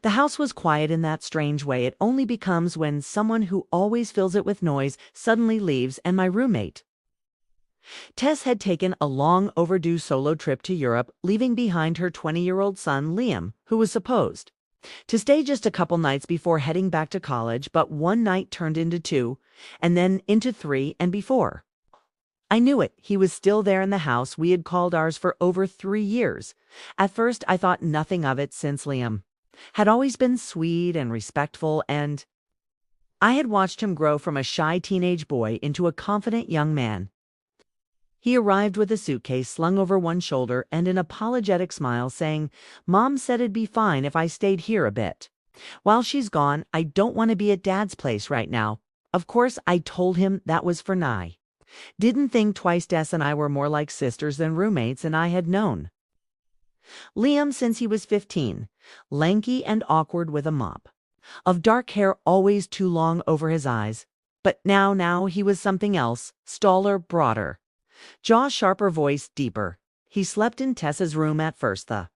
The house was quiet in that strange way it only becomes when someone who always fills it with noise suddenly leaves, and my roommate. Tess had taken a long overdue solo trip to Europe, leaving behind her 20-year-old son Liam, who was supposed to stay just a couple nights before heading back to college, but one night turned into two, and then into three, and before I knew it, he was still there in the house we had called ours for over 3 years. At first I thought nothing of it, since Liam had always been sweet and respectful, and I had watched him grow from a shy teenage boy into a confident young man. He arrived with a suitcase slung over one shoulder and an apologetic smile, saying, "Mom said it'd be fine if I stayed here a bit. While she's gone, I don't want to be at Dad's place right now." Of course, I told him that was for Nye. Didn't think twice. Des and I were more like sisters than roommates, and I had known Liam since he was 15, lanky and awkward with a mop of dark hair always too long over his eyes. But now he was something else, taller, broader, jaw sharper, voice deeper. He slept in Tessa's room at first. The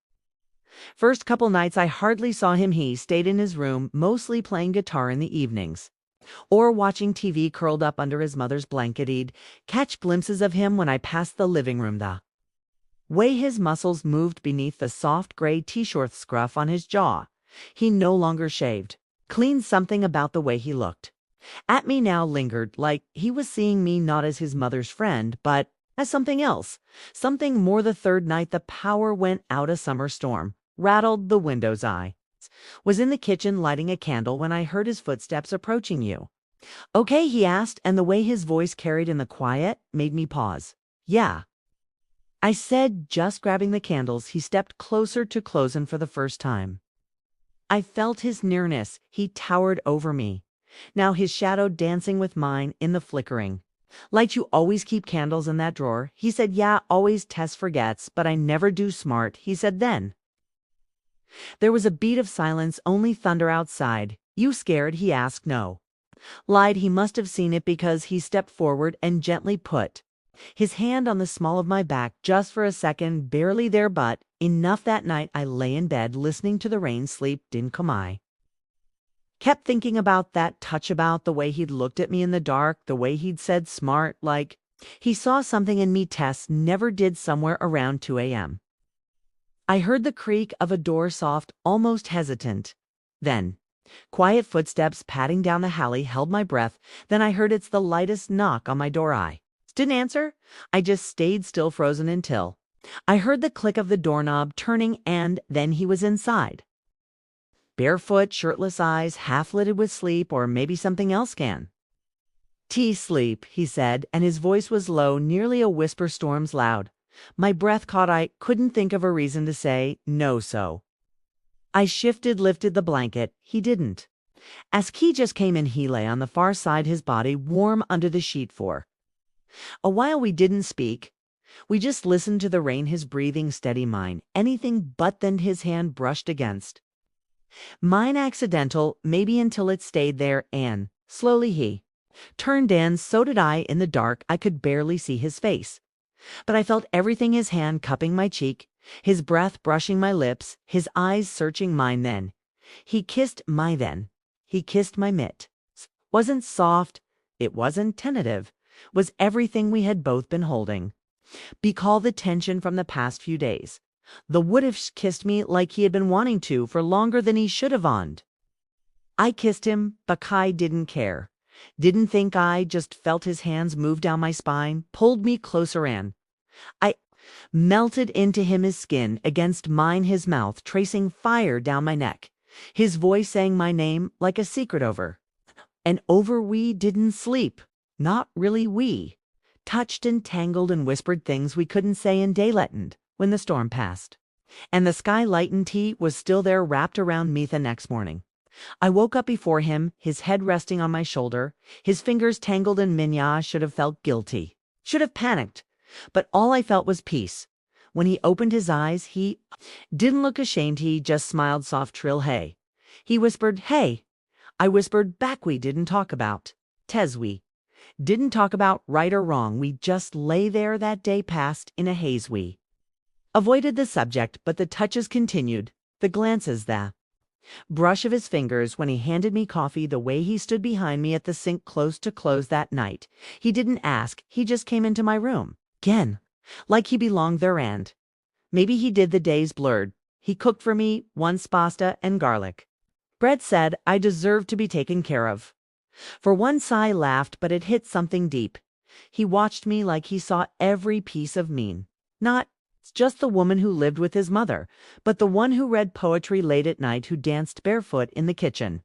first couple nights I hardly saw him. He stayed in his room, mostly playing guitar in the evenings, or watching TV curled up under his mother's blanket. He'd catch glimpses of him when I passed the living room. The way his muscles moved beneath the soft gray t-shirt scruff on his jaw. He no longer shaved clean. Something about the way he looked at me now lingered, like he was seeing me not as his mother's friend, but as something else, something more. The third night the power went out. A summer storm rattled the windows. I was in the kitchen lighting a candle when I heard his footsteps approaching. "You okay?" he asked, and the way his voice carried in the quiet made me pause. "Yeah," I said, just grabbing the candles. He stepped closer to close, and for the first time I felt his nearness. He towered over me, now his shadow dancing with mine in the flickering light. "You always keep candles in that drawer?" he said. "Yeah, always. Tess forgets, but I never do." "Smart," he said. Then there was a beat of silence, only thunder outside. "You scared?" he asked. "No." Lied. He must have seen it, because he stepped forward and gently put his hand on the small of my back, just for a second, barely there, but enough. That night I lay in bed listening to the rain. Sleep didn't come. I kept thinking about that touch, about the way he'd looked at me in the dark, the way he'd said smart, like he saw something in me Tess never did. Somewhere around 2 a.m. I heard the creak of a door, soft, almost hesitant. Then quiet footsteps padding down the hallway. Held my breath. Then I heard it's the lightest knock on my door. I didn't answer. I just stayed still, frozen, until I heard the click of the doorknob turning, and then he was inside. Barefoot, shirtless, eyes half-lidded with sleep, or maybe something else. "Can sleep," he said, and his voice was low, nearly a whisper. "Storm's loud." My breath caught. I couldn't think of a reason to say no, so I shifted, lifted the blanket. He didn't ask. He just came in. He lay on the far side, his body warm under the sheet. For a while we didn't speak. We just listened to the rain, his breathing steady, mine anything but. Then his hand brushed against mine, accidental maybe, until it stayed there, and slowly he turned, and so did I. In the dark I could barely see his face, but I felt everything: his hand cupping my cheek, his breath brushing my lips, his eyes searching mine. Then he kissed my mitt. Wasn't soft, it wasn't tentative, was everything we had both been holding. Recall the tension from the past few days. The would-have kissed me like he had been wanting to for longer than he should have. On I kissed him, but Kai didn't care. Didn't think. I just felt his hands move down my spine, pulled me closer, and I melted into him, his skin against mine, his mouth tracing fire down my neck, his voice saying my name like a secret. Over and over. We didn't sleep. Not really. We touched and tangled and whispered things we couldn't say in daylight. And when the storm passed and the sky lightened, he was still there, wrapped around me. The next morning I woke up before him, his head resting on my shoulder, his fingers tangled in Minya. Should have felt guilty, should have panicked, but all I felt was peace. When he opened his eyes, he didn't look ashamed. He just smiled, soft, trill. "Hey." He whispered. "Hey." I whispered back. "We didn't talk about Tez. We didn't talk about right or wrong. We just lay there." That day passed in a haze. We avoided the subject, but the touches continued, the glances, the brush of his fingers when he handed me coffee, the way he stood behind me at the sink close to close that night. He didn't ask, he just came into my room. Again, like he belonged there and maybe he did, the days blurred. He cooked for me, once pasta and garlic. Bread said I deserved to be taken care of. For once I laughed, but it hit something deep. He watched me like he saw every piece of me. Not just the woman who lived with his mother, but the one who read poetry late at night, who danced barefoot in the kitchen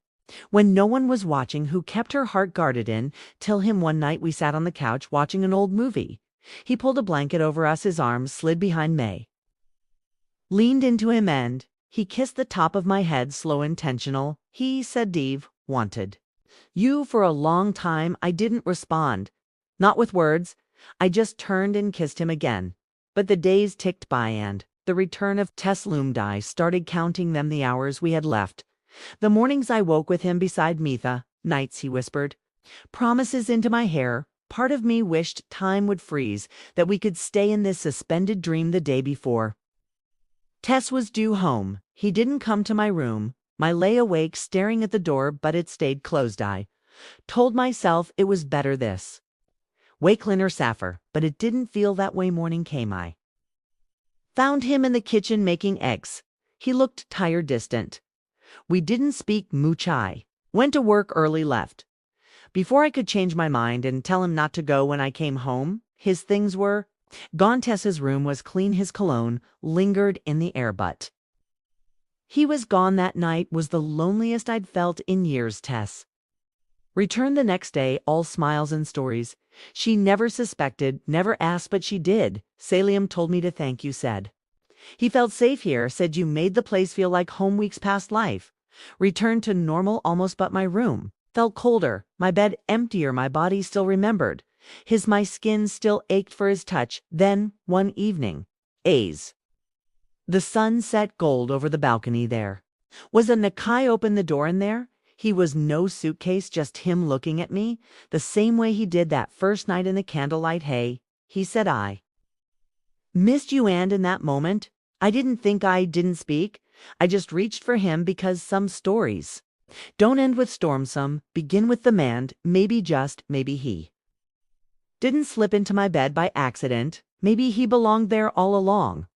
when no one was watching, who kept her heart guarded in till him. One night we sat on the couch watching an old movie. He pulled a blanket over us, his arms slid behind me. Leaned into him and he kissed the top of my head, slow, intentional. He said, "Dave, wanted you." For a long time I didn't respond. Not with words. I just turned and kissed him again. But the days ticked by and the return of Tess loomed. I started counting them, the hours we had left. The mornings I woke with him beside Mitha, nights he whispered promises into my hair. Part of me wished time would freeze, that we could stay in this suspended dream. The day before Tess was due home, he didn't come to my room. I lay awake staring at the door, but it stayed closed. I told myself it was better this Wakelin or Sappher, but it didn't feel that way. Morning came. I found him in the kitchen making eggs. He looked tired, distant. We didn't speak much. I went to work early, left before I could change my mind and tell him not to go. When I came home, his things were gone. Tess's room was clean, his cologne lingered in the air, but he was gone. That night was the loneliest I'd felt in years. Tess returned the next day, all smiles and stories. She never suspected, never asked, but she did. Salium told me to thank you, said he felt safe here, said you made the place feel like home. Weeks past, life returned to normal almost, but my room felt colder, my bed emptier, my body still remembered my skin still ached for his touch. Then, one evening, the sun set gold over the balcony. There was a Nakai. Opened the door, and there he was, no suitcase, just him looking at me the same way he did that first night in the candlelight. Hey, he said, I missed you. And in that moment, I didn't think, I didn't speak. I just reached for him, because some stories don't end with storm, some begin with demand. Maybe, just maybe, he didn't slip into my bed by accident. Maybe he belonged there all along.